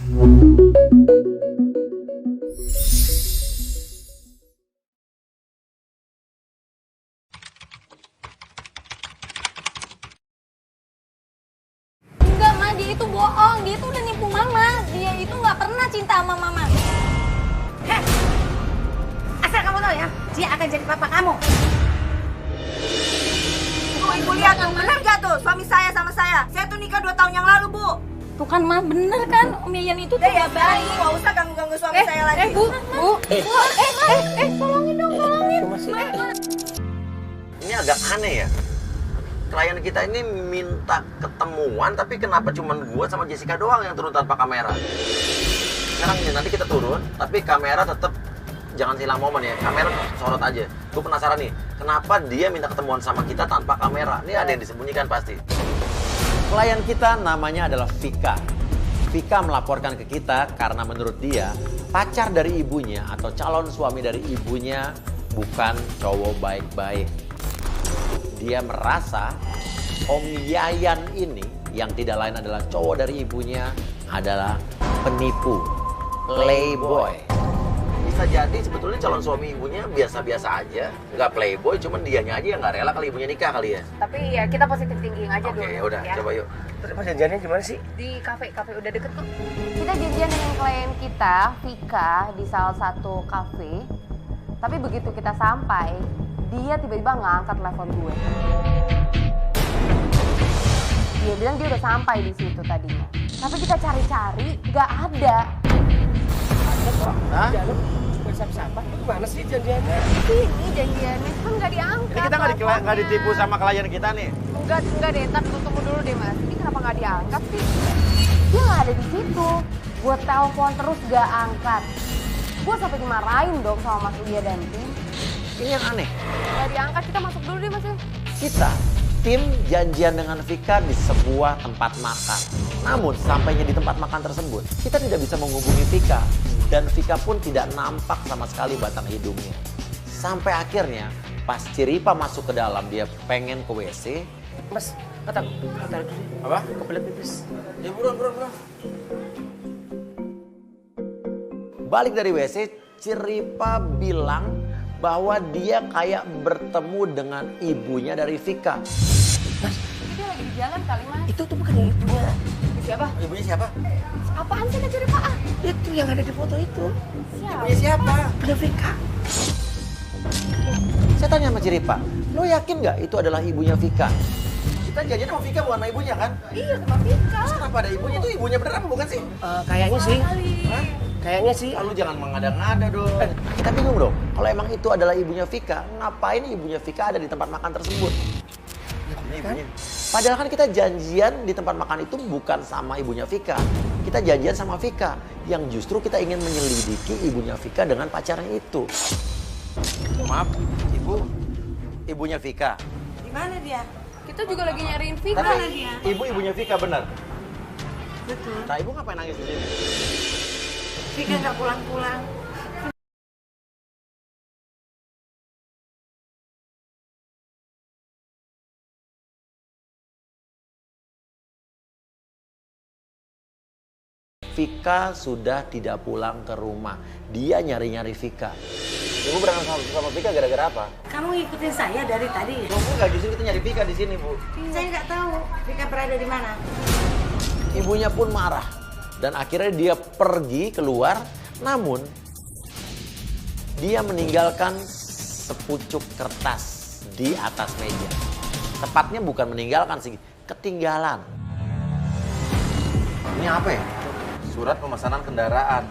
Enggak, Ma, dia itu bohong. Dia itu udah nipu Mama. Dia itu nggak pernah cinta sama Mama. Heh, asal kamu tahu ya, dia akan jadi papa kamu. Ibu lihat tuh, benar gak tuh suami saya sama saya? Saya tuh nikah 2 tahun yang lalu, Bu. Tuh kan, Ma, bener kan? Om Yayan itu tuh Ya, nggak baik. nggak usah ganggu-ganggu suami saya lagi. Bu. Tolongin dong, tolongin. Ini agak aneh ya. Klien kita ini minta ketemuan, tapi kenapa cuman gua sama Jessica doang yang turun tanpa kamera? Sekarang ini nanti kita turun, tapi kamera tetap jangan hilang momen ya. Kamera sorot aja. Gue penasaran nih, kenapa dia minta ketemuan sama kita tanpa kamera? Ini ada yang disembunyikan pasti. Klien kita namanya adalah Vika. Vika melaporkan ke kita karena menurut dia pacar dari ibunya atau calon suami dari ibunya bukan cowok baik-baik. Dia merasa Om Yayan ini yang tidak lain adalah cowok dari ibunya adalah penipu, playboy. Bisa jadi sebetulnya calon suami ibunya biasa-biasa aja, nggak playboy, cuman dianya aja yang nggak rela kali ibunya nikah kali ya. Tapi ya kita positif thinking aja dulu. Oke, udah, ya. coba yuk. Terus perjanjiannya gimana sih? Di kafe udah deket kok. Kita janjian dengan klien kita, Vika, di salah satu kafe. Tapi begitu kita sampai, dia tiba-tiba nggak angkat telepon gue. Dia bilang dia udah sampai di situ tadinya. Tapi kita cari-cari, nggak ada. Ada kok. Hah? Di dalam cuma sapa-sapa. Itu gimana sih janjiannya? Ini janjiannya kan nggak diangkat. Ini kita nggak teleponnya. ditipu sama klien kita nih. Enggak deh, ntar tunggu dulu deh Mas. Ini kenapa nggak diangkat sih? Dia nggak ada di situ. Gue telepon terus gak angkat. Gue sampai dimarahin dong sama Mas Uya dan tim. Ini yang aneh. Gak diangkat, kita masuk dulu deh Mas ya. Kita tim janjian dengan Vika di sebuah tempat makan. Namun sampainya di tempat makan tersebut, kita tidak bisa menghubungi Vika dan Vika pun tidak nampak sama sekali batang hidungnya. Sampai akhirnya pas Ciripa masuk ke dalam, dia pengen ke WC. Mas, kata Apa? kebelet pipis. Ya buruan. Balik dari WC, Ciripa bilang bahwa dia kayak bertemu dengan ibunya dari Vika. Dia lagi di jalan kali Mas. Itu tuh bukan ibunya. Siapa? Ibunya siapa? Apaan sih Kak Ciripa? Itu yang ada di foto itu. Siapa? Ibunya siapa? Punya Vika. Saya tanya sama Ciripa, lo yakin nggak itu adalah ibunya Vika? Kita janjian sama Vika bukan sama ibunya kan? Iya sama Vika. Terus kenapa ada ibunya? Itu ibunya beneran apa bukan sih? Kayaknya sih. Hah? Kayaknya sih. Lalu jangan mengada-ngada dong. Kita bingung dong, kalau emang itu adalah ibunya Vika, ngapain ibunya Vika ada di tempat makan tersebut? Ini ibunya. Padahal kan kita janjian di tempat makan itu bukan sama ibunya Vika. Kita janjian sama Vika, yang justru kita ingin menyelidiki ibunya Vika dengan pacarnya itu. Maaf, ibunya Vika. Di mana dia? Kita juga lagi nyariin Vika. Tapi ibunya Vika benar. Betul. Nah, ibu ngapain nangis di sini? Vika nggak pulang-pulang. Vika sudah tidak pulang ke rumah. Dia nyari-nyari Vika. Ibu berangkat sama Vika gara-gara apa? Kamu ngikutin saya dari tadi ya? Bu, nggak justru kita nyari Vika di sini, Bu. Saya nggak tahu Vika berada di mana. Ibunya pun marah. Dan akhirnya dia pergi keluar. Namun, dia meninggalkan sepucuk kertas di atas meja. Tepatnya bukan meninggalkan sih, ketinggalan. Ini apa ya? Surat pemesanan kendaraan.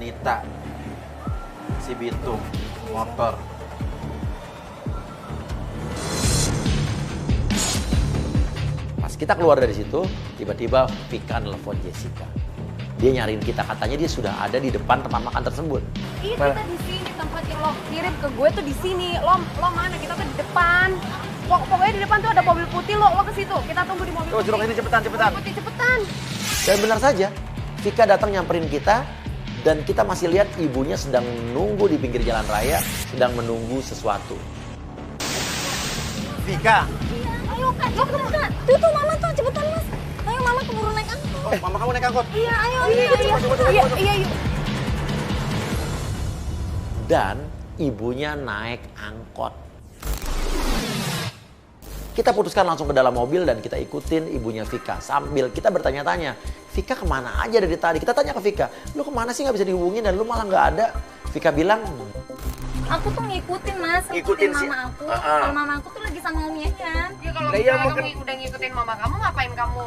Nita. Si Bitung. Motor. Pas kita keluar dari situ, tiba-tiba Vika nelfon Jessica. Dia nyariin kita, katanya dia sudah ada di depan tempat makan tersebut. Iya kita di sini, tempat yang lo kirim ke gue tuh di sini. Lo mana? Kita tuh di depan. Pokoknya di depan tuh ada mobil putih, lo ke situ. Kita tunggu di mobil Coba putih. curug ini cepetan. Mobil putih cepetan. Dan benar saja, Vika datang nyamperin kita dan kita masih lihat ibunya sedang menunggu di pinggir jalan raya, sedang menunggu sesuatu. Vika. Ayo Kak, cepetan Kak. Tuh Mama tuh, cepetan Mas. Ayo Mama keburu naik angkot. Mama kamu naik angkot. Iya, ayo, iya. Dan ibunya naik angkot. Kita putuskan langsung ke dalam mobil dan kita ikutin ibunya Vika. Sambil kita bertanya-tanya, Vika kemana aja dari tadi? Kita tanya ke Vika, lu kemana sih nggak bisa dihubungin dan lu malah nggak ada? Vika bilang, Aku tuh ngikutin mas, Ngikutin ngikutin si- mama aku. Ah. Kalau mama aku tuh lagi sama Om Yayan. Ya kalau Lah iya, misalnya mungkin- kamu udah ngikutin mama kamu, ngapain kamu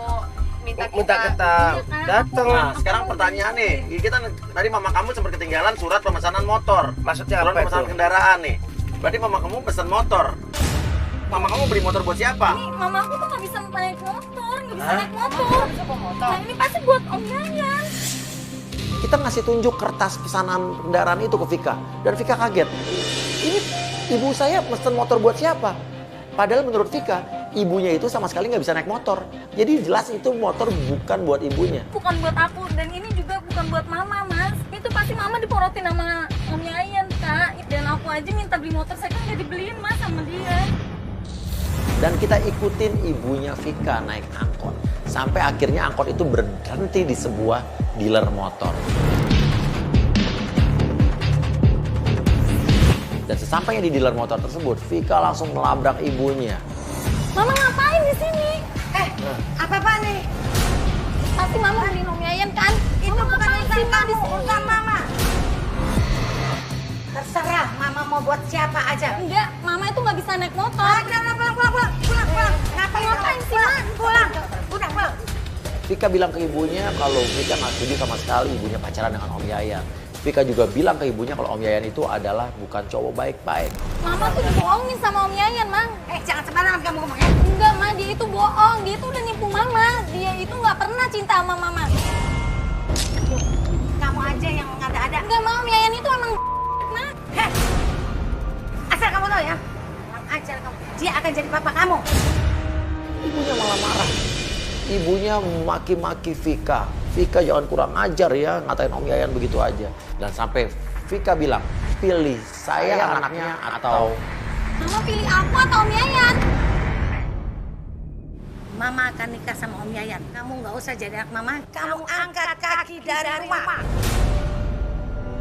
minta Minta kita Iya kan? datang. nah sekarang pertanyaan nih, kita tadi mama kamu sempat ketinggalan surat pemesanan motor. Maksudnya Surat apa pemesanan itu? kendaraan nih. Berarti mama kamu pesan motor. Mama kamu beli motor buat siapa? Nih, mama aku tuh nggak bisa naik motor, nggak bisa Hah? naik motor. Nah ini pasti buat Om Yayan. Kita ngasih tunjuk kertas pesanan kendaraan itu ke Vika. Dan Vika kaget. Ini ibu saya pesen motor buat siapa? Padahal menurut Vika, ibunya itu sama sekali nggak bisa naik motor. Jadi jelas itu motor bukan buat ibunya. Bukan buat aku dan ini juga bukan buat mama mas. Itu pasti mama diporotin sama Om Yayan kak. Dan aku aja minta beli motor saya kan nggak dibeliin mas sama dia. Dan kita ikutin ibunya Vika naik angkot. Sampai akhirnya angkot itu berhenti di sebuah dealer motor. Dan sesampainya di dealer motor tersebut, Vika langsung melabrak ibunya. Mama ngapain di sini? Apa nih? Pasti mama beliin Om Yayan kan? Itu Mama bukan ngapain urusan sih, Ma, di kamu, sini? urusan mama. Terserah mama mau buat siapa aja. Enggak, mama itu nggak bisa naik motor. Pulang. Ngapain sih, Ma? Pulang. Udah pulang. Vika bilang ke ibunya kalau Vika nggak setuju sama sekali ibunya pacaran dengan Om Yayan. Vika juga bilang ke ibunya kalau Om Yayan itu adalah bukan cowok baik-baik. Mama tuh dibohongin sama Om Yayan, Mang. Jangan sembarangan kamu ngomong ya. Enggak, Ma, dia itu bohong. Dia itu udah nipu Mama. Dia itu nggak pernah cinta sama Mama. Kamu aja yang ngada-ada. Enggak, Ma, Om Yayan itu emang Ma. Heh. Asal kamu tahu ya. Kurang ajar kamu. Dia akan jadi papa kamu. Ibunya malah marah. Ibunya maki-maki Vika. Vika jangan kurang ajar ya, ngatain Om Yayan begitu aja. Dan sampai Vika bilang, pilih saya anaknya atau... Mama pilih aku atau Om Yayan? Mama akan nikah sama Om Yayan. Kamu nggak usah jadi anak mama. Kamu angkat kaki dari rumah.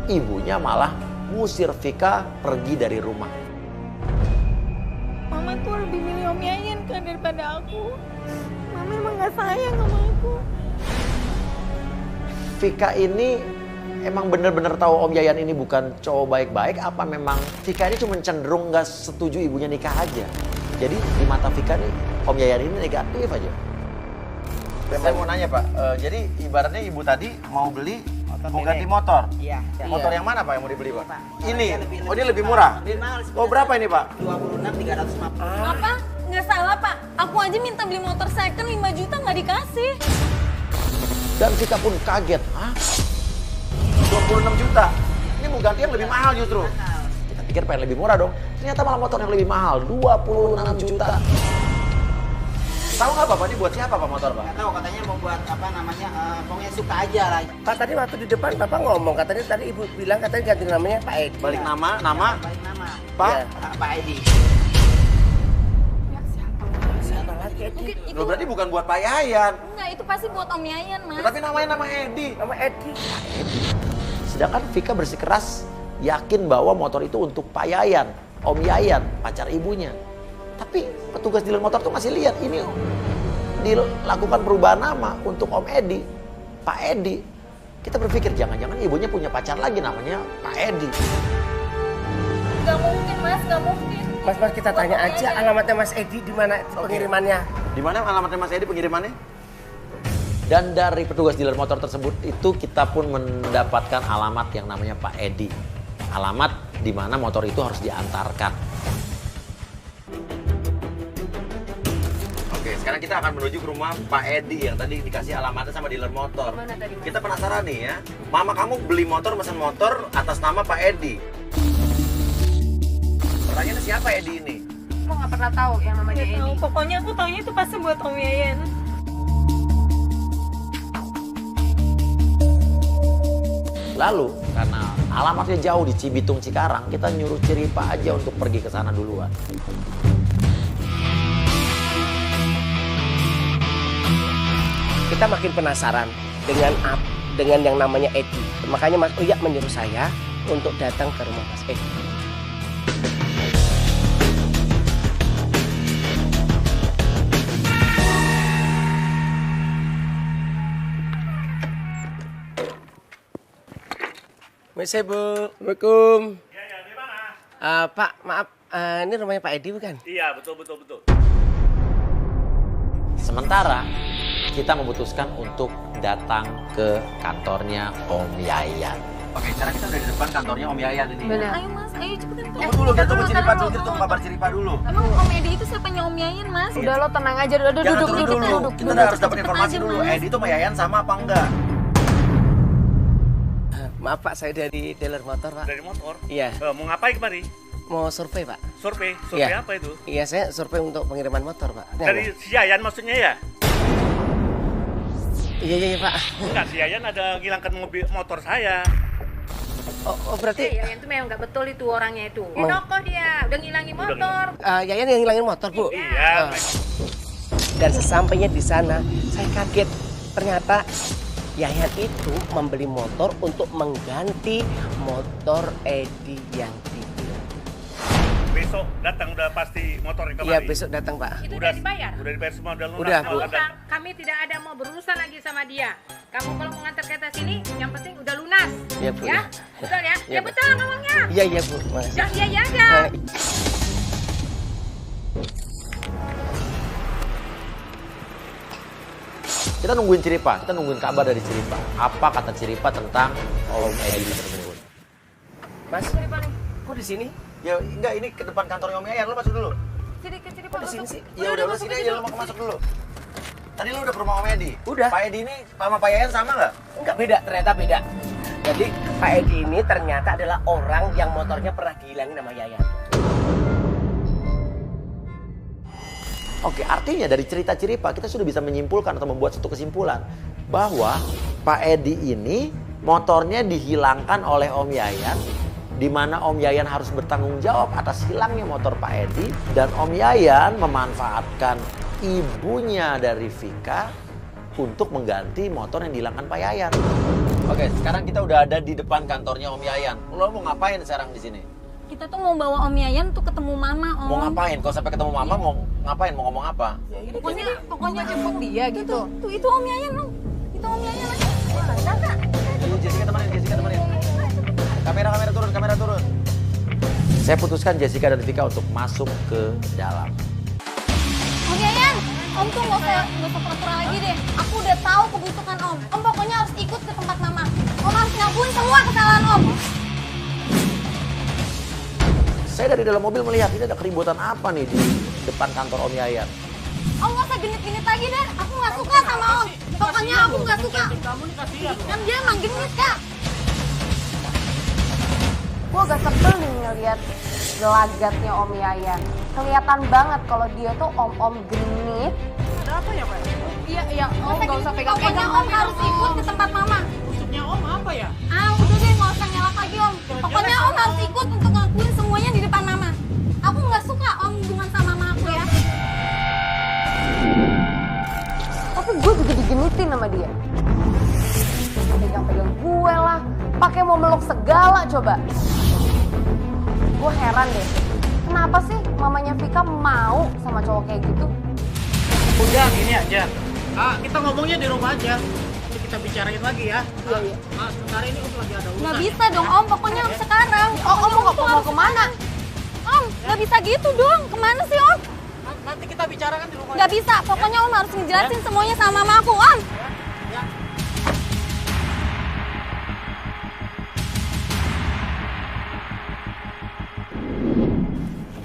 Ibunya malah ngusir Vika pergi dari rumah. Mama tuh lebih milih Om Yayan kan daripada aku. Mama emang nggak sayang sama aku. Vika ini emang bener-bener tahu Om Yayan ini bukan cowok baik-baik, apa memang Vika ini cuma cenderung nggak setuju ibunya nikah aja. Jadi di mata Vika nih Om Yayan ini negatif aja. Saya mau nanya Pak, jadi ibaratnya ibu tadi mau beli mau ganti motor. Iya. Motor yang mana Pak yang mau dibeli Pak? Pak. Ini, Lebih- oh ini lebih murah. Lebih mahal Oh berapa ini Pak? 26.350. Apa? Nggak salah, Pak. Aku aja minta beli motor second 5 juta nggak dikasih. Dan Vika pun kaget, hah? 26 juta? Ini mau ganti yang lebih mahal justru. Kita pikir pengen lebih murah dong. Ternyata malah motor yang lebih mahal, 26 juta. Tahu nggak Bapak ini buat siapa Pak motor Pak? Nggak tahu, katanya mau buat apa namanya, pokoknya suka aja lah. Pak tadi waktu di depan Bapak ngomong, katanya tadi Ibu bilang katanya ganti namanya Pak Edi. Balik nama, Balik nama. Pak. Ya. Pak Edi. Siapa lagi Edi? Mungkin itu Loh berarti bukan buat Pak Yayan. enggak, itu pasti buat Om Yayan, Mas. Tapi namanya nama Edi. Nama Edi. Sedangkan Vika bersikeras yakin bahwa motor itu untuk Pak Yayan, Om Yayan, pacar ibunya. Tapi petugas dealer motor tuh masih lihat ini dilakukan perubahan nama untuk Om Edi, Pak Edi. Kita berpikir jangan-jangan ibunya punya pacar lagi namanya Pak Edi. Nggak mungkin, Mas. Nggak mungkin. Mas kita tanya aja alamatnya Mas Edi di mana pengirimannya. Di mana alamatnya Mas Edi pengirimannya? Dan dari petugas dealer motor tersebut itu kita pun mendapatkan alamat yang namanya Pak Edi. Alamat di mana motor itu harus diantarkan. Oke, sekarang kita akan menuju ke rumah Pak Edi yang tadi dikasih alamatnya sama dealer motor. Mana tadi, Mas? Kita penasaran nih ya, mama kamu beli motor, pesan motor atas nama Pak Edi. Pertanyaannya siapa Edi ini? Aku nggak pernah tahu yang namanya Nggak tahu. Edi. Pokoknya aku taunya itu pasti buat Om Yayan. Lalu karena alamatnya jauh di Cibitung Cikarang, kita nyuruh Ciripa aja untuk pergi ke sana duluan. kita makin penasaran dengan yang namanya Edi. Makanya Mas Uya menyuruh saya untuk datang ke rumah Mas Edi. Mese Bu, Assalamualaikum. Ya, di mana? Pak, maaf, ini rumahnya Pak Edi bukan? Iya, betul. Sementara kita memutuskan untuk datang ke kantornya Om Yayan. Oke, sekarang kita udah di depan kantornya Om Yayan ini. Benar. Ayo mas, ayo cepetan. Tunggu dulu, kita tunggu Ciripa dulu, kita tunggu kabar Ciripa dulu. Emang Om Edi itu siapanya Om Yayan mas? Udah lo tenang aja, udah Jangan duduk turun dulu, duduk. kita harus dapat Cepet informasi aja, dulu. Mas. Edi itu sama Yayan sama apa enggak? Maaf Pak, saya dari dealer motor Pak. Dari motor. Iya, Mau ngapain kemari? mau survei Pak. Survei Iya. apa itu? Iya, saya survei untuk pengiriman motor Pak. Dari si Yayan maksudnya ya? Iya Pak. Enggak, si Yayan ada ngilangkan motor saya. Oh berarti Yayan itu memang nggak betul itu orangnya itu. Mau- Nokoh dia, udah ngilangin motor. Yayan yang ngilangin motor Bu. Iya. Dan sesampainya di sana, saya kaget. Ternyata Yayan itu membeli motor untuk mengganti motor Edi yang dibilang. Besok datang udah pasti motornya kemari. Iya, besok datang Pak. Itu udah dibayar. Udah dibayar semua, udah lunas Udah, semua. Bu. Ada. Kami tidak ada mau berurusan lagi sama dia. Kamu kalau mau ngantar kereta sini, yang penting udah lunas. Iya Bu. Ya, betul ya? Iya, Ya Bu. betul ngomongnya. Iya Bu. Makasih. Jangan iya aja. Eh, Kita nungguin Ciripa, kita nungguin kabar dari Ciripa. Apa kata Ciripa tentang Om Edi tersebut? Mas, kok di sini? Ya enggak, ini ke depan kantornya Om Yayan, lo masuk dulu. Kok di sini sih? Ya udah lo sini aja, lo mau masuk dulu. Tadi lo udah ke rumah Om Edi? Udah. Pak Edi ini sama Pak Yayan sama nggak? Enggak, beda, ternyata beda. Jadi Pak Edi ini ternyata adalah orang yang motornya pernah dihilangin sama Yayan. Oke, artinya dari cerita Ciripa kita sudah bisa menyimpulkan atau membuat satu kesimpulan bahwa Pak Edi ini motornya dihilangkan oleh Om Yayan, di mana Om Yayan harus bertanggung jawab atas hilangnya motor Pak Edi, dan Om Yayan memanfaatkan ibunya dari Vika untuk mengganti motor yang dihilangkan Pak Yayan. Oke, sekarang kita udah ada di depan kantornya Om Yayan. Lo mau ngapain sekarang di sini? Kita tuh mau bawa Om Yayan tuh ketemu Mama Om. Mau ngapain? Kalau sampai ketemu Mama mau ngapain? Mau ngomong apa? Pokoknya jemput dia gitu. Tuh itu Om Yayan Om. Itu Om Yayan lagi. Kakak. Jessica temenin. Kamera turun. Saya putuskan Jessica dan Vika untuk masuk ke dalam. Om Yayan, Om tuh nggak usah pura-pura lagi deh. Aku udah tahu kebutuhan Om. Om pokoknya harus ikut ke tempat Mama. Om harus ngakuin semua kesalahan Om. Saya dari dalam mobil melihat ini ada keributan apa nih di depan kantor Om Yayan. Om nggak usah genit-genit lagi deh. Aku nggak suka sama Om. Pokoknya aku nggak suka. Kan dia emang genit Kak. Gue agak sebel nih ngeliat gelagatnya Om Yayan. Kelihatan banget kalau dia tuh om-om genit. Ada apa ya, Pak? Iya, Om gak usah pegang-pegang. Pokoknya Om harus ikut ke tempat Mama. Maksudnya Om apa ya? Udah deh nggak usah ngelak lagi Om. Pokoknya Om harus ikut untuk ngakuin semuanya di depan Mama. Aku nggak suka Om hubungan sama Mama aku ya. Tapi gue juga digenitin sama dia. Pegang-pegang gue lah, pakai mau meluk segala coba. Gue heran deh, kenapa sih mamanya Vika mau sama cowok kayak gitu? Udah gini aja. Kita ngomongnya di rumah aja. Nanti kita bicarain lagi ya. Iya. Sekarang ini Om lagi ada urusan. Nggak bisa dong Om. Pokoknya Om sekarang. Om mau kemana? Om nggak bisa gitu dong. Kemana sih Om? Nanti kita bicarakan di rumah. Nggak bisa. Pokoknya Om harus ngejelasin semuanya sama Mama aku Om.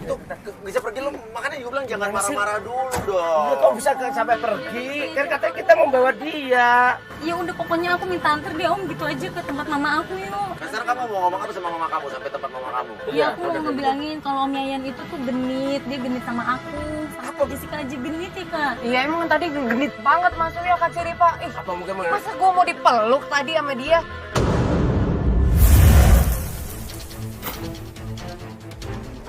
Tuh, bisa pergi lu, makanya gue bilang jangan marah-marah dulu Dia dong. kok bisa sampai pergi? Kan katanya kita membawa dia. Ya udah pokoknya aku minta antar dia Om gitu aja ke tempat Mama aku yuk. Nah, sekarang kamu mau ngomong apa sama mama kamu sampai tempat mama kamu? Iya aku mau ngebilangin kalau Om Yayan itu tuh genit. Dia genit sama aku. Sama Jessica aja genit ya Kak. Iya emang tadi genit banget Mas Surya Kak Ciripa. Ih, Apa mungkin masa gue mau dipeluk tadi sama dia?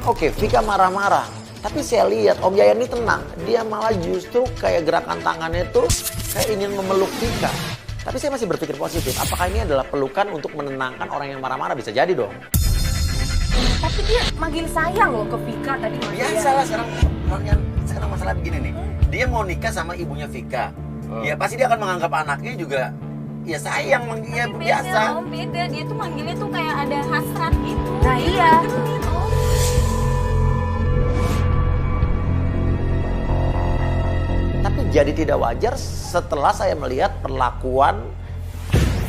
Oke, Vika marah-marah. Tapi saya lihat Om Yayan ini tenang. Dia malah justru kayak gerakan tangannya tuh Saya ingin memeluk Vika. Tapi saya masih berpikir positif. Apakah ini adalah pelukan untuk menenangkan orang yang marah-marah? Bisa jadi dong. Tapi dia manggil sayang loh ke Vika tadi Mas. Biasalah sekarang masalah begini nih. Dia mau nikah sama ibunya Vika. Ya pasti dia akan menganggap anaknya juga ya sayang, ya Tapi biasa. beda, Om, beda. Dia tuh manggilnya tuh kayak ada hasrat gitu. Nah, iya. Genit, Om. Tapi jadi tidak wajar setelah saya melihat perlakuan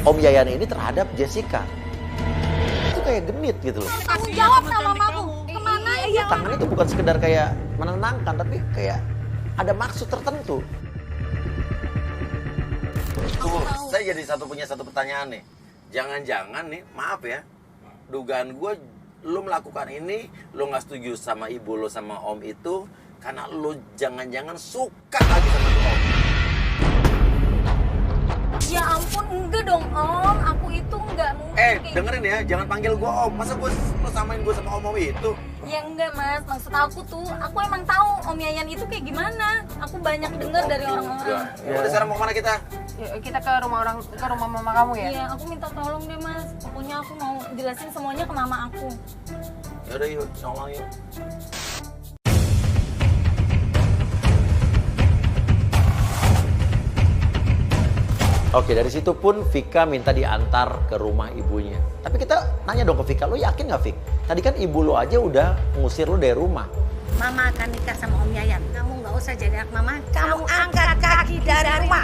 Om Yayan ini terhadap Jessica. Itu kayak genit gitu loh. Tanggung jawab sama mamamu. Kemana ya? Tangan itu bukan sekedar kayak menenangkan, tapi kayak ada maksud tertentu. Saya jadi punya satu pertanyaan nih. Jangan-jangan nih, maaf ya, dugaan gue, lu melakukan ini, lu nggak setuju sama ibu lu sama om itu, karena lu jangan-jangan suka lagi sama om. Ya ampun, enggak dong Om. Aku itu enggak mungkin kayak Dengerin ya, jangan panggil gue om. Masa lu samain gue sama om itu? Ya enggak Mas, maksud aku tuh, aku emang tahu Om Yayan itu kayak gimana. Aku banyak dengar dari orang-orang. Ya udah, sekarang mau kemana kita? Yuk, kita ke rumah mama kamu ya. Iya, aku minta tolong deh Mas. Pokoknya aku mau jelasin semuanya ke mama aku. Ya udah yuk, nolong yuk. Oke, dari situ pun Vika minta diantar ke rumah ibunya. Tapi kita nanya dong ke Vika, lo yakin nggak Vik? Tadi kan ibu lo aja udah ngusir lo dari rumah. Mama akan nikah sama Om Yayan. Kamu nggak usah jadi anak mama. Kamu angkat kaki dari rumah.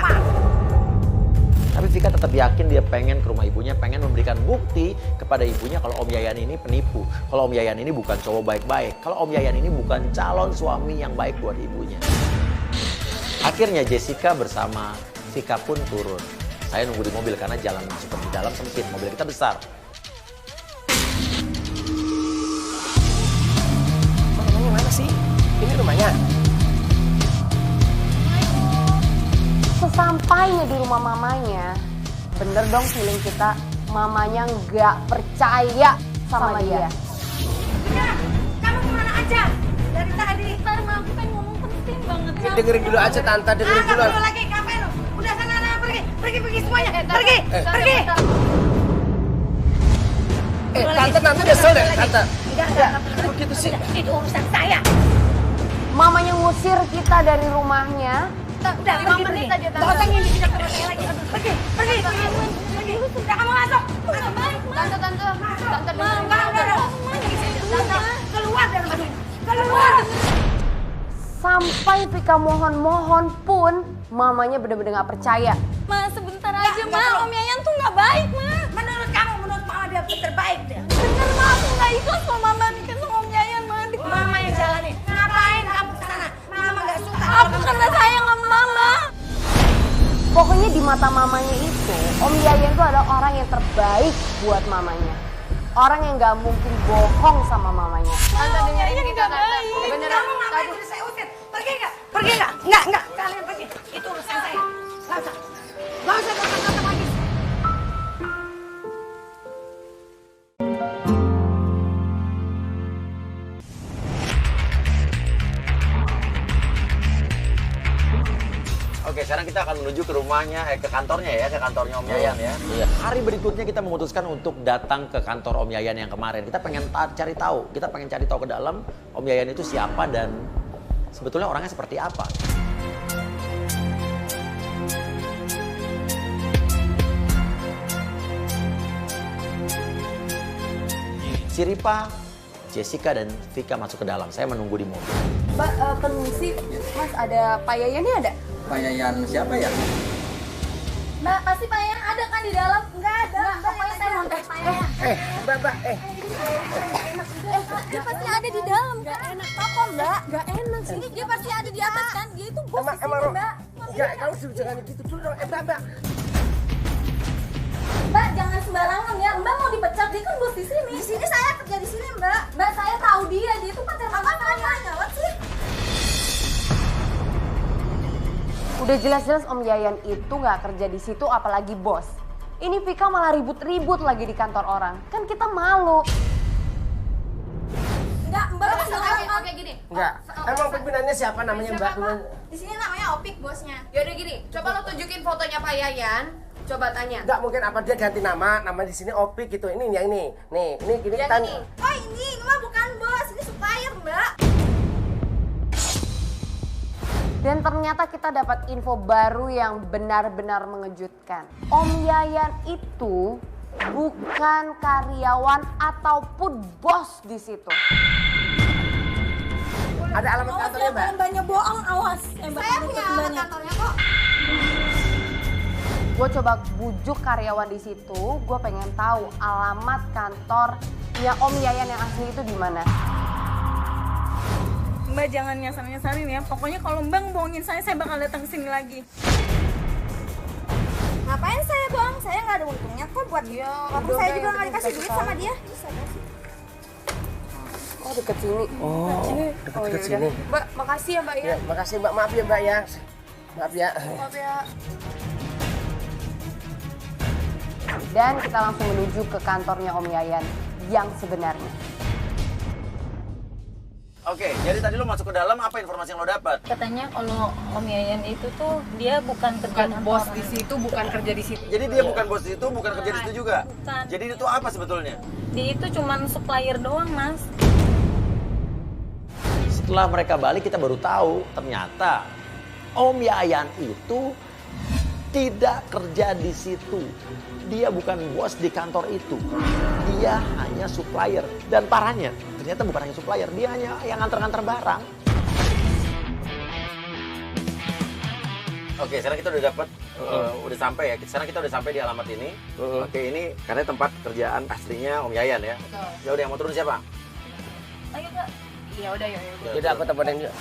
Tapi Vika tetap yakin dia pengen ke rumah ibunya, pengen memberikan bukti kepada ibunya kalau Om Yayan ini penipu. Kalau Om Yayan ini bukan cowok baik-baik. Kalau Om Yayan ini bukan calon suami yang baik buat ibunya. Akhirnya Jessica bersama Vika pun turun. Saya nunggu di mobil karena jalan masuk ke dalam sempit. Mobil kita besar. Rumahnya mana sih? Ini rumahnya. Sesampainya di rumah mamanya, bener dong feeling kita, mamanya nggak percaya sama dia. Ya, kamu kemana aja? Dari tadi. Ntar Ma, aku pengen ngomong penting banget. Ma. Dengerin dulu aja Tante, dengerin dulu. Kamu lagi ngapain lo? Udah sana pergi. Pergi semuanya. Pergi. Tante nyesel deh, Tante. Enggak. Begitu sih. Itu urusan saya. Mamanya ngusir kita dari rumahnya. Udah, 5 menit aja Tante. Gak usah ngintip kita terus lagi. Pergi. Udah kamu masuk. Tante Keluar dari rumah ini. Keluar. Sampai Vika mohon-mohon pun mamanya bener-bener nggak percaya. Ma, sebentar aja Ma, Om Yayan tuh nggak baik Ma. Menurut kamu, menurut mama dia terbaik dia. Bener Ma, aku nggak ikhlas kalau Mama nikah sama Om Yayan Ma. Mama yang jalanin. Ngapain kamu ke sana? Mama gak suka. Aku karena sayang sama Mama. Pokoknya di mata mamanya itu, Om Yayan itu adalah orang yang terbaik buat mamanya. Orang yang nggak mungkin bohong sama mamanya. Tante dengerin kita Tante. Beneran. Kamu ngapain terus saya usir? Pergi nggak? Enggak. Kalian pergi. Itu urusan saya. Gak usah kata-kata lagi. Oke, sekarang kita akan menuju ke rumahnya, ke kantornya ya, ke kantornya Om Yayan ya. Hari berikutnya kita memutuskan untuk datang ke kantor Om Yayan yang kemarin. Kita pengen cari tahu ke dalam Om Yayan itu siapa dan sebetulnya orangnya seperti apa. Si Ripa, Jessica dan Vika masuk ke dalam. Saya menunggu di mobil. Mbak, permisi, Mas ada Pak Yayan ini ada? Pak Yayan siapa ya? Mbak, pasti Pak Yayan ada kan di dalam? Nggak ada. Pokoknya saya mau tes Pak Yayan. Mbak. Dia pasti ada di dalam. Nggak enak apa Mbak? Nggak enak sih. Dia pasti ada di atas kan? Dia itu bos di sini Mbak. Ya, kamu jangan gitu dulu dong. Mbak. Mbak, jangan sembarangan ya. Mbak mau dipecat, dia kan bos di sini. Di sini saya kerja di sini Mbak. Mbak, saya tahu dia itu pacar mama saya. Gawat sih. Udah jelas-jelas Om Yayan itu nggak kerja di situ, apalagi bos. Ini Vika malah ribut-ribut lagi di kantor orang. Kan kita malu. Enggak, Mbak silakan. Oke gini. Enggak. Emang pimpinannya siapa namanya Mbak? Di sini namanya Opik bosnya. Yaudah gini, coba lo tunjukin fotonya Pak Yayan. Coba tanya. Enggak mungkin apa dia ganti nama di sini Opik gitu. Ini yang ini. Nih, ini gini Yang kita. ini. Oh ini mah bukan bos, ini supplier Mbak. Dan ternyata kita dapat info baru yang benar-benar mengejutkan. Om Yayan itu bukan karyawan ataupun bos di situ. Ada alamat kantornya Mbak? Mbaknya bohong, awas. Saya punya alamat kantornya kok. Gue coba bujuk karyawan di situ, gue pengen tahu alamat kantornya Om Yayan yang asli itu di mana. Mbak jangan nyasar-nyasarin ya. Pokoknya kalau Mbak ngebohongin saya bakal datang ke sini lagi. Ngapain saya bohong? Saya nggak ada untungnya kok buat dia. Waktu saya juga nggak dikasih duit sama dia. Oh deket sini. Oh, dekat sini. Mbak, makasih ya Mbak ya. Ya, makasih Mbak. Maaf ya Mbak ya. Maaf ya. Maaf ya. Dan kita langsung menuju ke kantornya Om Yayan yang sebenarnya. Oke, jadi tadi lo masuk ke dalam, apa informasi yang lo dapat? Katanya kalau Om Yayan itu tuh dia bukan kerja Bos di situ, bukan kerja di situ. Jadi dia bukan bos di situ, bukan kerja di situ juga? Bukan. Jadi itu apa sebetulnya? Dia itu cuman supplier doang, Mas. Setelah mereka balik kita baru tahu ternyata Om Yayan itu tidak kerja di situ. Dia bukan bos di kantor itu. Dia hanya supplier. Dan parahnya, ternyata bukan hanya supplier, dia hanya yang nganter-nganter barang. Oke, sekarang kita udah dapat, udah sampai ya. Sekarang kita udah sampai di alamat ini. Oke, ini karena tempat kerjaan aslinya Om Yayan ya. Ya udah, yang mau turun siapa? Ayo, Kak. Ya udah ya. Jadi aku temenin yuk.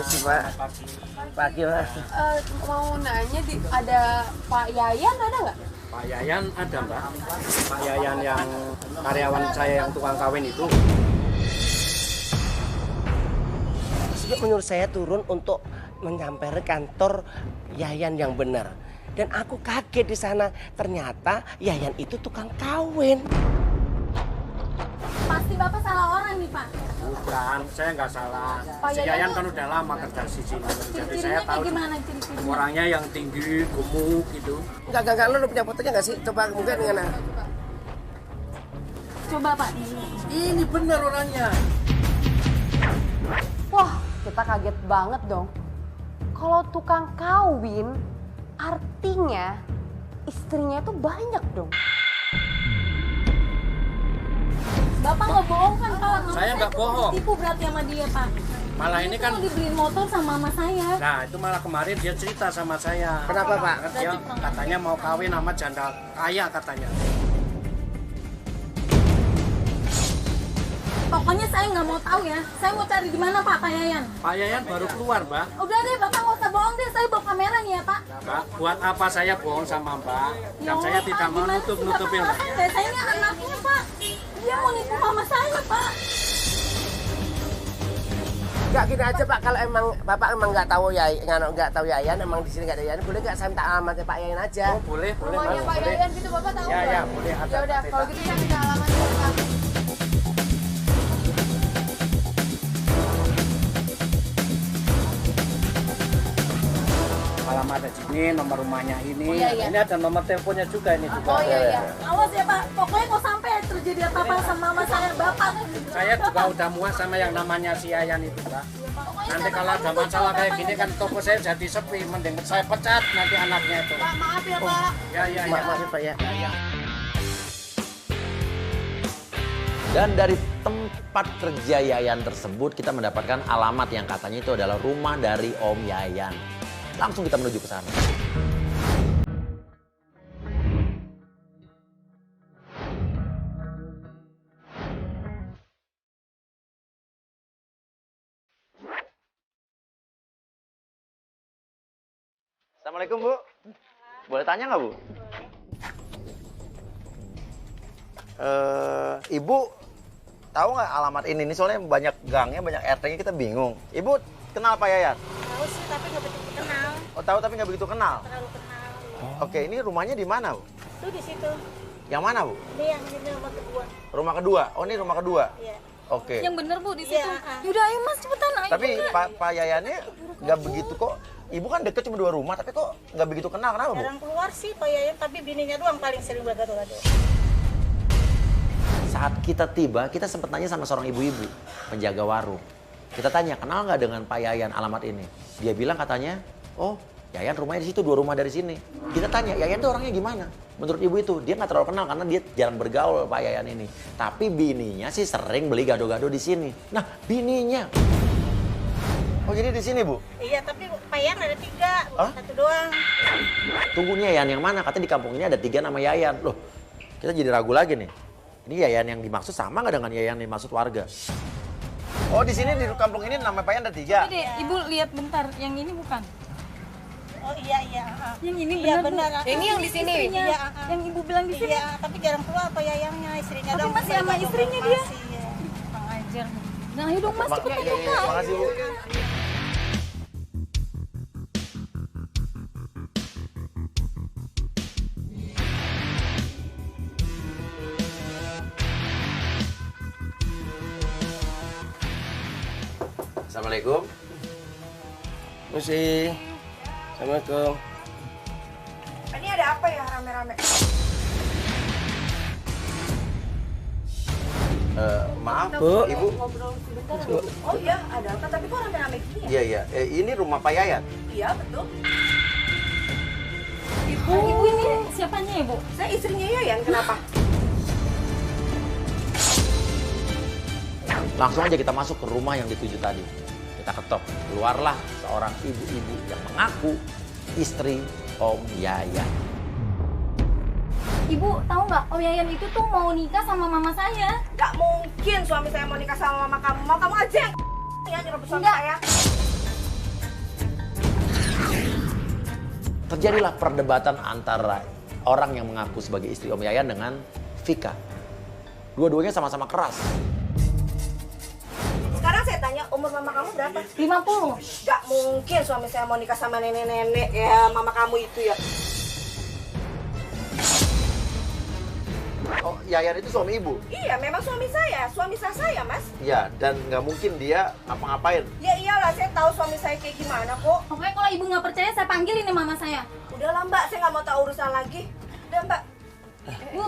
Terima Pak. Pagi Mas. Mau nanya ada Pak Yayan ada nggak? Pak Yayan ada Mbak. Pak Yayan yang karyawan saya yang tukang kawin itu. Juga menyuruh saya turun untuk menyamper kantor Yayan yang benar. Dan aku kaget di sana. Ternyata Yayan itu tukang kawin. Pasti Bapak salah orang nih Pak. Bukan, saya nggak salah. Si Yayan kan udah lama kerja di sini. Jadi saya Ciri-cirinya tahu kayak gimana ciri-cirinya? orangnya yang tinggi, gemuk gitu. Enggak, lu punya fotonya nggak sih? Coba mungkin dengan Coba Pak. Ini bener orangnya. Wah, kita kaget banget dong. Kalau tukang kawin, artinya istrinya itu banyak dong. Bapak nggak bohong kan Pak? Mama Saya nggak bohong. Tipu berarti sama dia Pak. Malah Dia ini tuh kan, mau dibeliin motor sama mama saya. nah itu malah kemarin dia cerita sama saya. Kenapa Pak? Dia katanya mau kawin sama janda kaya katanya. Pokoknya saya nggak mau tahu ya. Saya mau cari di mana Pak Yayan. Pak Yayan baru keluar Mbak. Udah deh Bapak nggak usah bohong deh. Saya bawa kamera nih ya Pak. Mbak, buat apa saya bohong sama Mbak? Ya Dan saya Allah, tidak Pak, mau gimana sih nutup-nutupin Bapak? Mbak. Kan saya ini anaknya Pak. Dia mau nipu mama saya Pak. Enggak gini aja Pak, kalau emang Bapak emang nggak tahu ya, nggak tahu Yayan, emang di sini nggak ada Yayan, boleh nggak saya minta alamatnya Pak Yayan aja? Oh boleh, boleh. Rumahnya Mas, Pak boleh. Yayan gitu Bapak tahu Ya, nggak? ya, boleh. Ya udah, kalau gitu saya minta alamatnya Pak. Alamat ada sini, nomor rumahnya ini. Oh, iya, iya. Ini ada nomor teleponnya juga ini juga. Oh iya. Awas ya Pak. Pokoknya kalau sampai terjadi apa-apa sama mama saya Bapak. Saya juga udah muas sama yang namanya si Yayan itu, Pak. Nanti kalau ada masalah kayak gini kan toko saya jadi sepi, mending saya pecat nanti anaknya itu. Pak maaf ya Pak. Ya, ya, ya. Maaf ya Pak ya. Dan dari tempat kerja Yayan tersebut kita mendapatkan alamat yang katanya itu adalah rumah dari Om Yayan. Langsung kita menuju ke sana. Assalamualaikum Bu. Boleh tanya nggak Bu? Ibu tahu nggak alamat ini? Ini soalnya banyak gangnya, banyak RT-nya, kita bingung. Ibu kenal Pak Yayan? Tahu sih, tapi nggak begitu kenal. Oh tahu tapi nggak begitu kenal. Terlalu kenal. Oke, ini rumahnya di mana, Bu? Tuh di situ. Yang mana, Bu? Ini yang ini rumah kedua. Rumah kedua. Oh, ini rumah kedua. Iya. Oke. Yang bener Bu di situ. Iya. Yaudah ayo Mas cepetan ayo. Tapi juga. Pak Yayannya nggak begitu kok. Ibu kan deket cuma 2 rumah, tapi kok nggak begitu kenal, kenapa, Bu? Jarang keluar sih Pak Yayan, tapi bininya doang paling sering bergaduh-gaduh. Saat kita tiba, kita sempat nanya sama seorang ibu-ibu, penjaga warung. Kita tanya, kenal nggak dengan Pak Yayan alamat ini? Dia bilang katanya, oh Yayan rumahnya di situ, 2 rumah dari sini. Kita tanya, Yayan tuh orangnya gimana? Menurut ibu itu, dia nggak terlalu kenal karena dia jarang bergaul Pak Yayan ini. Tapi bininya sih sering beli gado-gado di sini. Nah, bininya. Oh jadi di sini, Bu? Iya, tapi Pak Yayan ada 3, Hah? 1 doang. Tunggu nih Yayan yang mana? Katanya di kampung ini ada 3 nama Yayan. Loh, kita jadi ragu lagi nih. Ini Yayan yang dimaksud sama nggak dengan Yayan yang dimaksud warga? Oh di sini di kampung ini nama Pak Yayan ada 3. Dek, Ibu lihat bentar, yang ini bukan? Oh iya. Yang ini Iya benar. benar. Bu. Ini yang di sini? Istrinya. Iya, Yang Ibu bilang di sini. Iya, tapi jarang keluar Pak Yayannya, istrinya Tapi doang. masih sama istrinya dia. Masih, iya. Kurang ajar. Nah ayo dong Mas cepetan Iya, buka. makasih, Bu. Assalamualaikum. Mesti. Assalamualaikum. Ini ada apa ya rame-rame? Maaf, Bu. Ibu. Oh iya, ada apa? Tapi kok rame-rame gini ya? Iya. Ini rumah Pak Yayan. Iya, betul. Ibu ini siapanya ya Bu? Saya istrinya Yayan, kenapa? Langsung aja kita masuk ke rumah yang dituju tadi. Kita ketok. Keluarlah seorang ibu-ibu yang mengaku istri Om Yayan. Ibu tahu nggak Om Yayan itu tuh mau nikah sama mama saya. Gak mungkin suami saya mau nikah sama mama kamu. Mau kamu aja yang ya nyerobot suami Enggak. saya. Terjadilah perdebatan antara orang yang mengaku sebagai istri Om Yayan dengan Vika. Dua-duanya sama-sama keras. Sekarang saya tanya, umur mama kamu berapa? 50. Gak mungkin suami saya mau nikah sama nenek-nenek ya mama kamu itu ya. Oh, Yayan itu suami ibu? Iya, memang suami sah saya, Mas. Iya, dan nggak mungkin dia ngapa-ngapain. Ya iyalah, saya tahu suami saya kayak gimana kok. Pokoknya kalau Ibu nggak percaya saya panggilin nih mama saya. Udahlah Mbak, saya nggak mau tahu urusan lagi. Udah Mbak. Bu.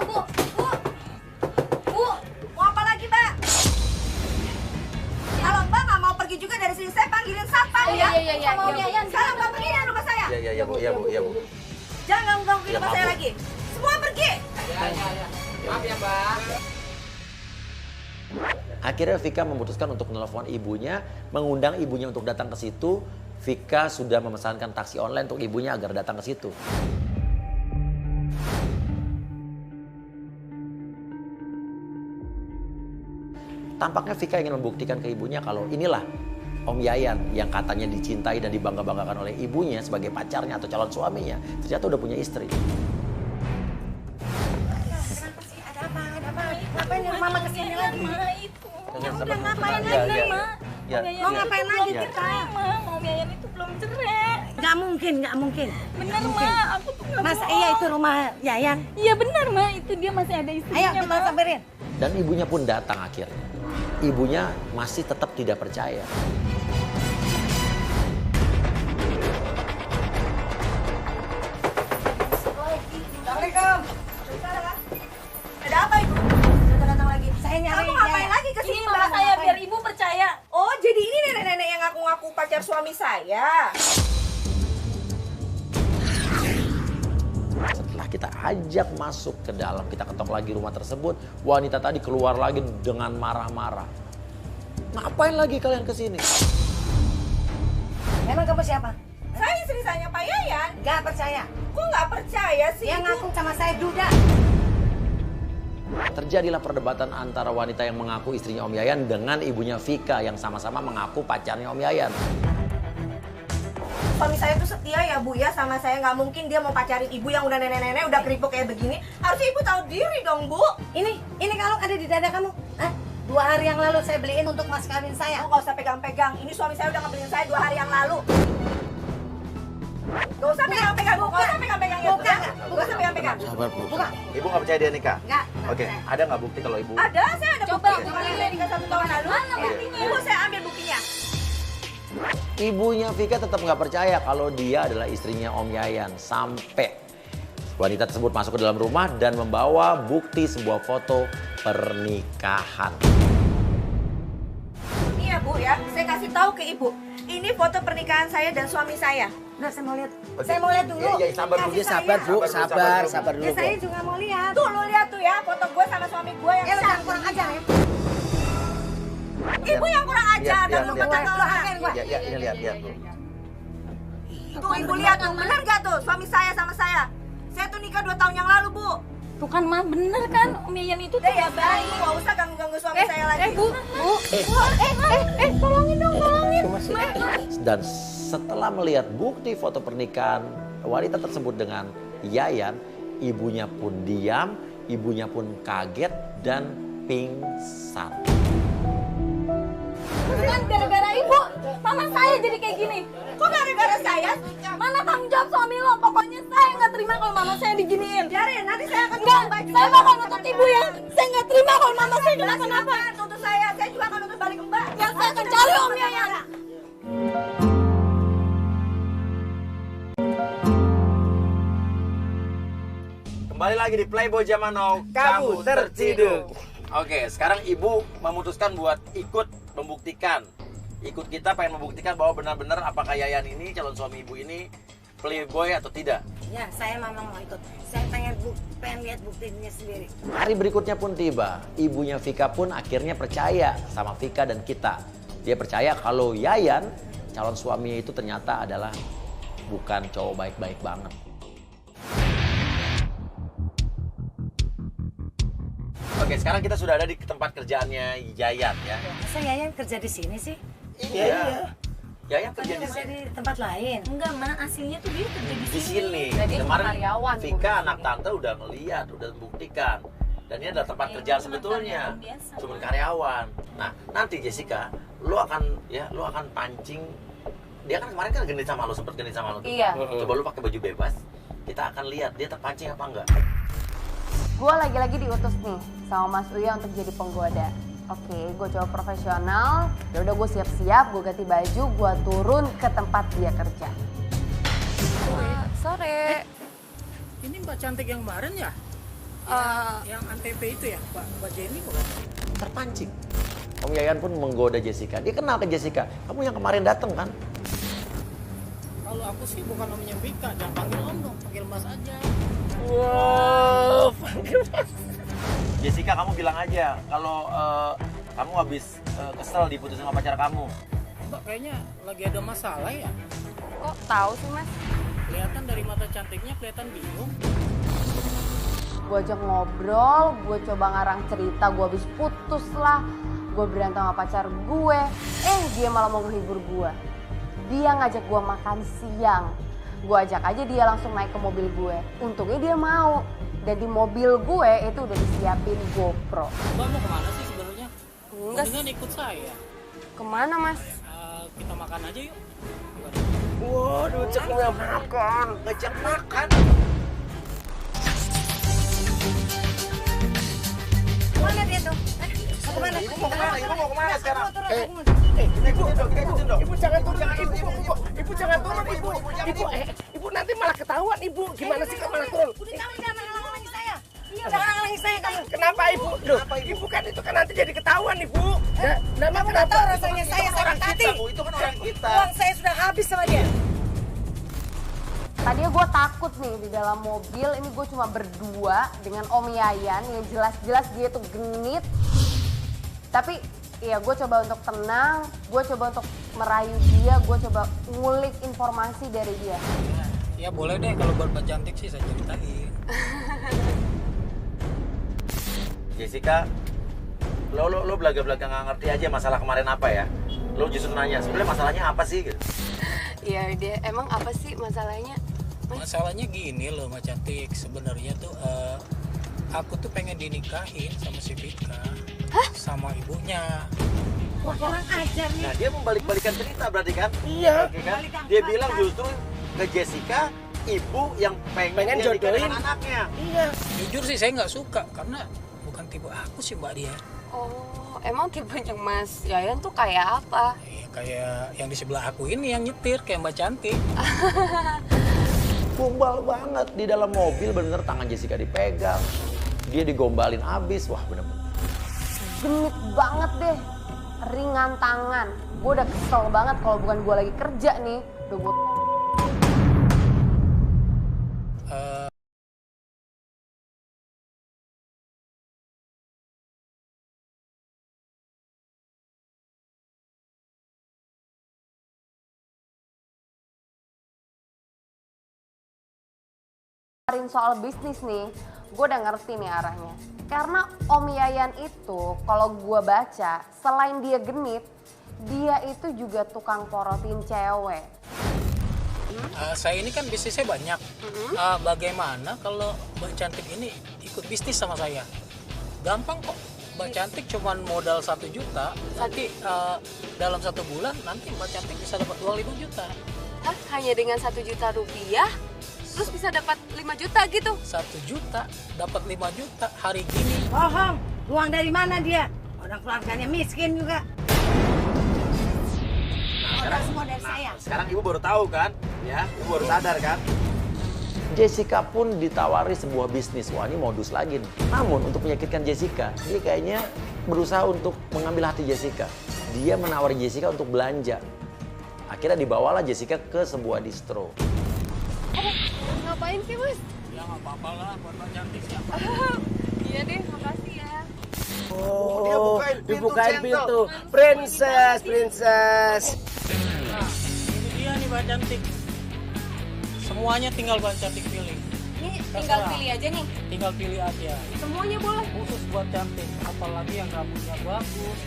Mau apa lagi Mbak? Kalau Mbak nggak mau pergi juga dari sini, saya panggilin satpam ya. Iya. Sama Om Iya, Bu. Yayan. Sekarang Mbak pergi dari rumah saya. Iya, Bu. Jangan ganggu Ya, rumah maaf, saya Bu. lagi. Semua pergi. Akhirnya Vika memutuskan untuk menelpon ibunya, mengundang ibunya untuk datang ke situ. Vika sudah memesankan taksi online untuk ibunya agar datang ke situ. Tampaknya Vika ingin membuktikan ke ibunya kalau inilah Om Yayan yang katanya dicintai dan dibangga-banggakan oleh ibunya sebagai pacarnya atau calon suaminya. Ternyata udah punya istri. Ada apa? Ngapain mama kesini lagi? Ya udah ngapain Ya, lagi, ya. Ma? Ya, Om Yayan ya. Mau ngapain lagi Ya. kita? Ma, Om Yayan itu belum cerai. Nggak mungkin. Bener, Ma. Aku tuh nggak Mas, bohong. iya itu rumah Yayan. Iya benar, Ma. Itu dia masih ada istrinya, Ayo kita Ma. samperin. Dan ibunya pun datang akhirnya. Ibunya masih tetap tidak percaya. Assalamualaikum. Ada apa ibu? Datang lagi. Saya nyari. Kamu ngapain lagi Ini kesini mama Mbak? saya biar Ibu percaya. Oh, jadi ini nenek-nenek yang ngaku-ngaku pacar suami saya. Setelah kita ajak masuk ke dalam, kita ketok lagi rumah tersebut, wanita tadi keluar lagi dengan marah-marah. Ngapain lagi kalian kesini? Memang kamu siapa? Saya istri saya Pak Yayan. Gak percaya. Kok nggak percaya sih? Yang ngaku sama saya duda. Terjadilah perdebatan antara wanita yang mengaku istrinya Om Yayan dengan ibunya Vika yang sama-sama mengaku pacarnya Om Yayan. Suami saya tuh setia ya Bu ya sama saya. Nggak mungkin dia mau pacarin ibu yang udah nenek-nenek udah keripuk kayak begini. Harusnya ibu tahu diri dong Bu. Ini kalung ada di dada kamu. 2 hari yang lalu saya beliin untuk mas kawin saya. Oh, nggak usah pegang-pegang. Ini suami saya udah ngebeliin saya 2 hari yang lalu. Gak usah pegang-pegang. Gak usah pegang-pegang ya. Buka. Gak usah pegang-pegang. Sabar, Bu. Buka. Ibu nggak percaya dia nikah? Enggak. Oke, ada nggak bukti kalau Ibu? Ada, saya ada Coba, bukti. coba. Saya nikah 1 tahun lalu. Mana Ya. buktinya? Ibu saya ambil buktinya. Ibunya Vika tetap nggak percaya kalau dia adalah istrinya Om Yayan. Sampai wanita tersebut masuk ke dalam rumah dan membawa bukti sebuah foto pernikahan. Ini ya Bu ya, saya kasih tahu ke Ibu. Ini foto pernikahan saya dan suami saya. Udah saya mau lihat. Saya mau lihat dulu. Iya, sabar dulu. Kasih Ya sabar saya. Bu, sabar dulu Ya, Bu. saya juga mau lihat. Tuh lo lihat tuh ya, foto gue sama suami gue yang jangan kurang ajar ya. Ibu yang kurang ajar dan membuat kesalahan gue. Ya, ini lihat Bu. Tuh Ibu lihat tuh, benar gak tuh suami saya sama saya? Saya tuh nikah 2 tahun yang lalu Bu. Tuh kan mah bener kan Om Yayan itu tuh. Ya baik, gak usah ganggu-ganggu suami saya lagi. Bu. Tolongin dong, tolongin. Dan setelah melihat bukti foto pernikahan wanita tersebut dengan Yayan, ibunya pun diam, ibunya pun kaget dan pingsan. Kan gara-gara ibu, mama saya jadi kayak gini. Kok gara-gara saya? Mana tanggung jawab suami lo? Pokoknya saya nggak terima kalau mama saya diginiin. Biarin, nanti saya akan Enggak, tuntut baju. saya bakal nuntut ibu ya. Saya nggak terima kalau mama saya kenapa-napa. Tuntut saya juga akan nuntut balik ke Mbak. Yang saya akan cari Om Yayan. Kembali lagi di Playboy Zaman Now, Kamu terciduk. Oke, sekarang ibu memutuskan buat ikut membuktikan. Ikut kita pengen membuktikan bahwa benar-benar apakah Yayan ini, calon suami ibu ini, playboy atau tidak. Ya, saya memang mau ikut. Saya pengen lihat buktinya sendiri. Hari berikutnya pun tiba. Ibunya Vika pun akhirnya percaya sama Vika dan kita. Dia percaya kalau Yayan, calon suaminya itu ternyata adalah bukan cowok baik-baik banget. Oke, sekarang kita sudah ada di tempat kerjaannya Yayan ya. Masa Yayan kerja di sini sih? Iya. Yayan kerja di Kerja sini. di tempat lain. Enggak, mana aslinya tuh dia kerja di Di sini. Jadi Kemarin karyawan, Vika Bu. anak tante udah ngeliat, udah membuktikan. Dan ini adalah tempat kerjaan sebetulnya. Cuma karyawan. Nah, nanti Jessica, lu akan pancing. Dia kan kemarin kan genit sama lu, sempet genit sama lu. Tuh. Iya. Coba lu pakai baju bebas. Kita akan lihat dia terpancing apa enggak. Gue lagi-lagi diutus nih sama Mas Uya untuk jadi penggoda. Oke, gue coba profesional. Ya udah gue siap-siap, gue ganti baju, gue turun ke tempat dia kerja. Sore. Ini Mbak cantik yang kemarin ya? Yang Antv itu ya, Mbak Jenny bukan? Terpancing. Om Yayan pun menggoda Jessica. Dia kenal ke Jessica. Kamu yang kemarin datang kan? Kalau aku sih bukan omnya Vika, jangan panggil om dong, panggil Mas aja. Wow, panggil Mas. Jessica, kamu bilang aja kalau kamu habis kesel diputusin sama pacar kamu. Mbak kayaknya lagi ada masalah ya? Kok tahu sih Mas? Kelihatan dari mata cantiknya kelihatan bingung. Gue ajak ngobrol, gue coba ngarang cerita, gue habis putus lah. Gue berantem sama pacar gue, dia malah mau menghibur gue. Dia ngajak gue makan siang. Gue ajak aja dia langsung naik ke mobil gue. Untungnya dia mau. Dan di mobil gue itu udah disiapin GoPro. Mbak mau kemana sih sebenarnya? Enggak. Mendingan ikut saya. Kemana Mas? Kita makan aja yuk. Waduh, cek makan. Ngajak makan. Mana dia tuh? Mau kemana? Ibu mau kemana? Ibu mau kemana sekarang? Ibu jangan turun, ibu jangan turun, ibu nanti malah ketahuan ibu. Gimana sih kamu malah turun? Jangan halangi saya. Jangan halangi saya kamu. Kenapa ibu? Loh, ibu kan itu kan nanti jadi ketahuan ibu. Nama Kamu kenapa? tahu rasanya saya sakit hati. Itu kan orang kita. Uang saya sudah habis sama dia. Tadinya gue takut nih di dalam mobil, ini gue cuma berdua dengan Om Yayan yang jelas-jelas dia tuh genit. Tapi ya gue coba untuk tenang, gue coba untuk merayu dia, gue coba ngulik informasi dari dia. Ya boleh deh, kalau buat Mbak cantik sih saya ceritain. Jessica, lo belaga-belaga nggak ngerti aja masalah kemarin apa ya? Lo justru nanya, sebenarnya masalahnya apa sih? Gitu. Iya dia emang apa sih masalahnya? Masalahnya gini loh Mbak cantik, sebenarnya tuh aku tuh pengen dinikahin sama si Vika. Sama ibunya. Wah, kurang ajar nih. Nah dia membalik-balikan cerita berarti kan? Iya. Oke, kan? Dia bilang justru ke Jessica ibu yang pengen Pengen dia nikah jodohin. dengan anaknya. Iya. Jujur sih saya nggak suka karena bukan tipe aku sih Mbak dia. Oh, emang tipenya Mas Yayan tuh kayak apa? Kayak yang di sebelah aku ini yang nyetir kayak Mbak Cantik. Gombal banget di dalam mobil, bener tangan Jessica dipegang. Dia digombalin abis, wah bener-bener. Genit banget deh, ringan tangan. Gue udah kesel banget kalau bukan gue lagi kerja nih. Udah gue soal bisnis nih, gue udah ngerti nih arahnya. Karena Om Yayan itu kalau gue baca, selain dia genit, dia itu juga tukang porotin cewek. Saya ini kan bisnisnya banyak. Bagaimana kalau Mbak Cantik ini ikut bisnis sama saya? Gampang kok. Mbak Cantik cuman modal 1 juta, nanti dalam 1 bulan nanti Mbak Cantik bisa dapat uang 5 juta. Hah? Hanya dengan 1 juta rupiah? Terus bisa dapat 5 juta gitu? 1 juta dapat 5 juta hari gini. Bohong, uang dari mana dia? Orang keluarganya miskin juga. Orang semua dari saya. Sekarang ibu baru tahu kan? Ya, ibu baru sadar kan? Jessica pun ditawari sebuah bisnis. Wah, ini modus lagi nih. Namun untuk menyakitkan Jessica, dia kayaknya berusaha untuk mengambil hati Jessica. Dia menawari Jessica untuk belanja. Akhirnya dibawalah Jessica ke sebuah distro. Ngapain sih, Mas? Ya nggak apa-apa lah buat Mbak Cantik siapa. Iya deh, makasih ya. Oh, dia bukain pintu, dibukain Centel. pintu. Princess, princess. Nah, ini dia nih Mbak Cantik. Semuanya tinggal Mbak Cantik pilih. Ini tinggal Terserah. pilih aja nih. Tinggal pilih aja. Semuanya boleh. Khusus buat Cantik. Apalagi yang rambutnya bagus.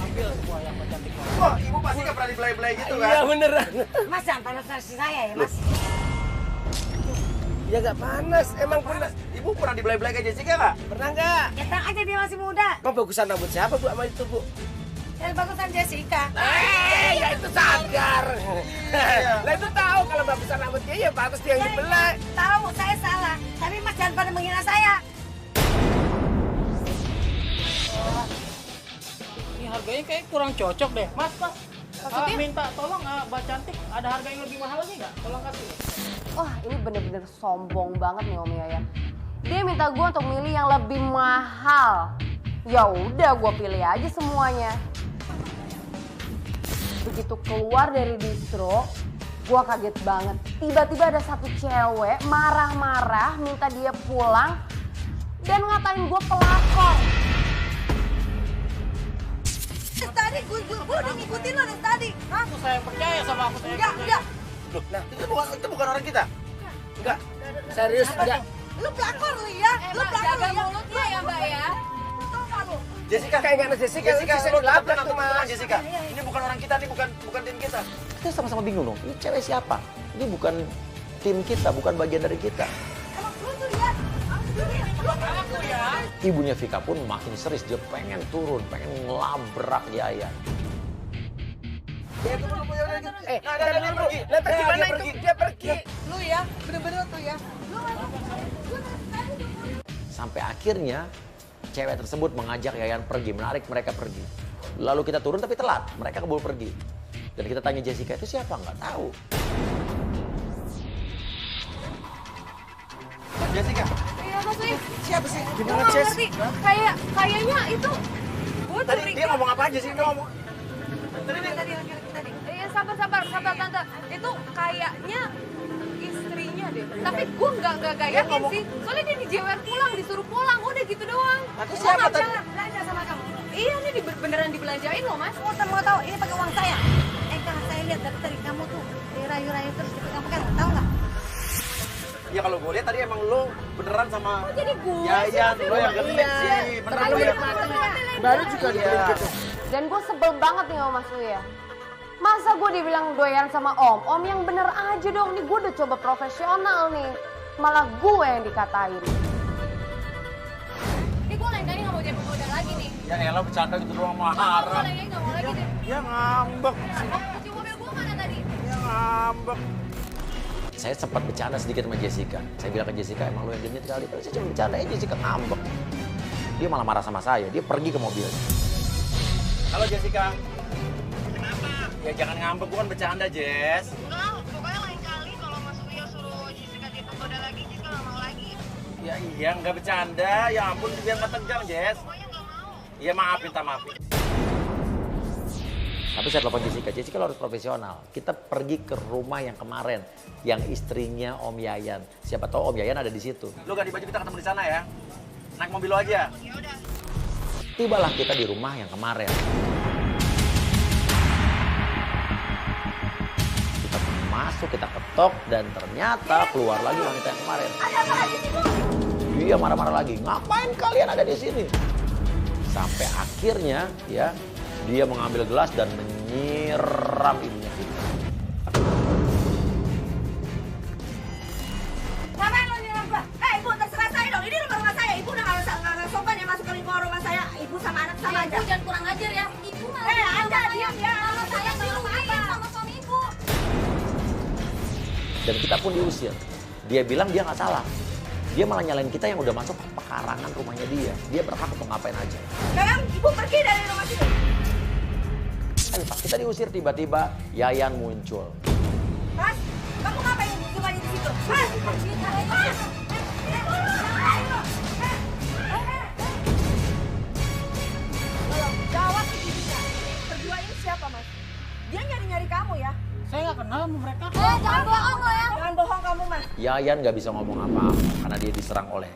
Ambil semua yang Mbak Cantik mau. Wah, ibu pasti nggak pernah dibelai-belai gitu kan? Iya beneran. Mas jangan panas saya ya, Mas. Ya nggak panas. Emang pernah? Ibu pernah dibelai-belai kayak Jessica nggak? Pernah nggak? Ya tenang aja dia masih muda. Emang bagusan rambut siapa Bu sama itu Bu? Yang bagusan Jessica. Ya itu sadar. Lah itu tahu kalau bagusan rambutnya ya bagus dia yang dibelai. Tahu saya salah, tapi Mas jangan pada menghina saya. Ini harganya kayak kurang cocok deh. Mas, minta tolong Mbak Cantik ada harga yang lebih mahal lagi nggak? Tolong kasih. Wah, ini bener-bener sombong banget nih Om Yayan. Dia minta gue untuk milih yang lebih mahal. Ya udah, gue pilih aja semuanya. Begitu keluar dari distro, gue kaget banget. Tiba-tiba ada satu cewek marah-marah minta dia pulang dan ngatain gue pelakor. Tadi gue udah ngikutin lo dari tadi. Hah? Aku saya percaya sama aku. Enggak. Loh, nah, itu bukan orang kita. Enggak. Serius enggak? Lu pelakor lu ya. Lu pelakor lu ya. mulutnya ya Mbak ya. Tahu nggak lu? Jessica, Kayak nggak ada Jessica, Jessica, bisa lu dilabrak tenang, tuh, Mas. tenang, Jessica. Ini bukan orang kita, ini bukan tim kita. Kita sama-sama bingung dong. Ini cewek siapa? Ini bukan tim kita, bukan bagian dari kita. Emang lu tuh lihat. Ibunya Vika pun makin serius, dia pengen turun, pengen ngelabrak Yayan. Nah, dia pergi. Lah tadi mana itu? Dia pergi. Lu ya, bener-bener tuh ya. Sampai akhirnya cewek tersebut mengajak Yayan pergi, menarik mereka pergi. Lalu kita turun tapi telat, mereka keburu pergi. Dan kita tanya Jessica, itu siapa? Nggak tahu. Jessica, Iya Mas Wih. siapa sih? Gimana Jess? Kayaknya itu gue Tadi dia ngomong apa aja sih? Dia ngomong. Iya sabar tante. Itu kayaknya istrinya deh. Tapi gue nggak yakin sih. Soalnya dia dijewer pulang, disuruh pulang. Udah gitu doang. Itu siapa tadi? Jangan belanja sama kamu. Iya nih beneran dibelanjain loh Mas. Mau tahu ini pakai uang saya. Kan saya lihat dari kamu tuh dirayu-rayu terus dipegang-pegang, tahu nggak? Ya kalau gue lihat tadi emang lo beneran sama Jadi gue Yayan, lo yang genit sih. Beneran lo yang Baru juga dibeli gitu. Dan gue sebel banget nih sama Mas Wih ya. Masa gue dibilang doyan sama Om yang bener aja dong. Nih gue udah coba profesional nih. Malah gue yang dikatain. Ini gue lain kali gak mau jadi pemuda lagi nih. Ya elah bercanda gitu doang Gue marah. lain kali gak mau lagi deh. Ya ngambek. Kunci mobil gue mana tadi? Ya ngambek. Saya sempat bercanda sedikit sama Jessica. Saya bilang ke Jessica, emang lu yang genit kali. Padahal saya cuma bercanda, Jessica ngambek. Dia malah marah sama saya, dia pergi ke mobilnya. Halo Jessica. Kenapa? Ya jangan ngambek, bukan bercanda Jess. Enggak, pokoknya lain kali kalau Mas Uyo suruh Jessica digoda lagi, Jessica nggak mau lagi. Ya iya, nggak bercanda. Ya ampun, biar nggak tegang Jess. Pokoknya nggak mau. Iya maaf, minta maaf. Tapi saya telepon Jessica lo harus profesional. Kita pergi ke rumah yang kemarin, yang istrinya Om Yayan. Siapa tahu Om Yayan ada di situ. Lo ganti baju, kita ketemu di sana ya. Naik mobil lo aja. Ya udah. Tibalah kita di rumah yang kemarin. Kita masuk, kita ketok, dan ternyata keluar lagi wanita yang kemarin. Ada apa lagi sih, Bu? Dia marah-marah lagi. Ngapain kalian ada di sini? Sampai akhirnya ya dia mengambil gelas dan menyiram ibunya Vika. Ngapain lo nyiram gua? Ibu, terserah saya dong. Ini rumah saya. Ibu udah nggak sopan ya masuk ke lingkungan rumah saya. Ibu sama anak sama aja. Ibu jangan kurang ajar ya. Ibu malah Anda diam ya. Mama saya di rumah sama suami ibu. Dan kita pun diusir. Dia bilang dia nggak salah. Dia malah nyalain kita yang udah masuk ke pekarangan rumahnya dia. Dia berhak untuk ngapain aja. Sekarang ibu pergi dari rumah sini. Pas kita diusir, tiba-tiba Yayan muncul. Mas, kamu ngapain cuma di situ? Mas, jawab ibunya. Berdua ini siapa, Mas? Dia nyari-nyari kamu ya? Saya nggak kenal sama mereka. Jangan bohong lo ya. Jangan bohong kamu, Mas. Yayan nggak bisa ngomong apa-apa karena dia diserang oleh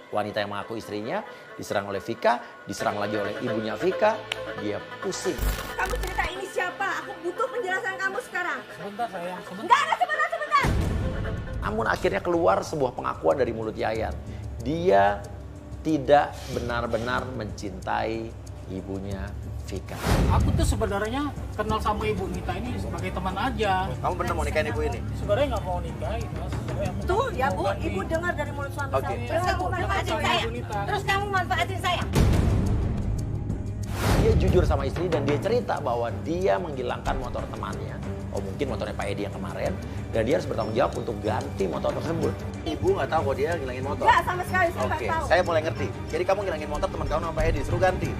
wanita yang mengaku istrinya, diserang oleh Vika, diserang lagi oleh ibunya Vika. Dia pusing. Kamu cerita ini siapa? Aku butuh penjelasan kamu sekarang. Sebentar sayang, sebentar. Enggak ada sebentar. Namun akhirnya keluar sebuah pengakuan dari mulut Yayan. Dia tidak benar-benar mencintai ibunya Vika. Aku tuh sebenarnya kenal sama ibu Nita ini sebagai teman aja. Kamu benar mau nikahin ibu ini? Sebenarnya nggak mau nikahin, Mas. Sebenarnya aku Tuh ya mau Bu, ganti. Ibu dengar dari mulut suami Oke. saya. Terus kamu manfaatin Sama saya. Ibu Nita. Terus kamu manfaatin saya. Dia jujur sama istri dan dia cerita bahwa dia menghilangkan motor temannya. Oh mungkin motornya Pak Edi yang kemarin. Dan dia harus bertanggung jawab untuk ganti motor tersebut. Ibu nggak tahu kalau dia ngilangin motor. Enggak sama sekali saya Oke, nggak tahu. saya mulai ngerti. Jadi kamu ngilangin motor teman kamu sama Pak Edi, suruh ganti.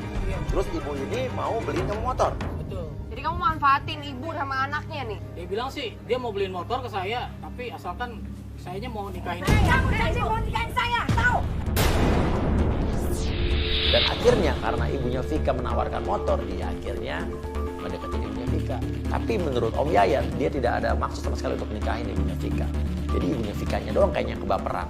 Terus ibu ini mau beliin kamu motor. Betul. Jadi kamu manfaatin ibu sama anaknya nih. Dia bilang sih dia mau beliin motor ke saya, tapi asalkan sayanya mau nikahin. Kamu janji mau nikahin saya, tahu? Dan akhirnya karena ibunya Vika menawarkan motor, dia akhirnya mendekati ibunya Vika. Tapi menurut Om Yayan, dia tidak ada maksud sama sekali untuk nikahin ibunya Vika. Jadi ibunya Vikanya doang kayaknya kebaperan.